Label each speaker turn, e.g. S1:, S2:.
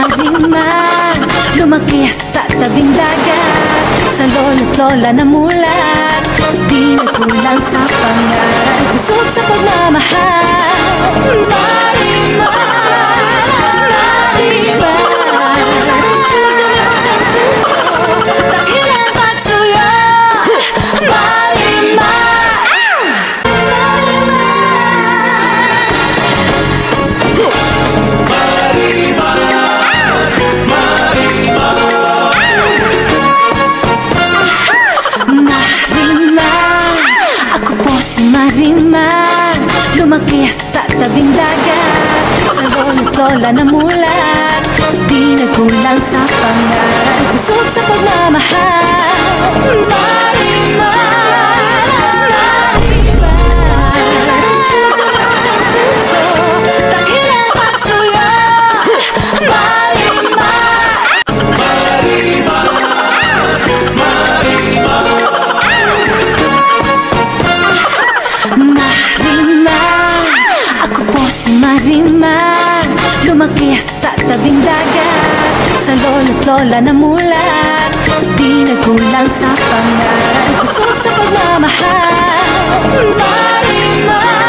S1: Marimar, lumaki sa tabing dagat, sa lolo't lola na mulat, di nagkulang sa pangaral, busog sa pagmamahal. Marimar, Marimar, magdamag ng puso, dakilang pagsuyo. Marimar, Marimar, lumaki sa tabing dagat, sa lolo't lola na mulat, di nagkulang sa pangaral, busog sa pagmamahal. Marimar, Marimar, magdamag ng puso, dakilang pagsuyo. Marimar, Marimar, ako po si Marimar, lumaki sa tabing dagat, sa lolo't lola na mulat, di nagkulang sa pangaral, busog sa pagmamahal. Marimar.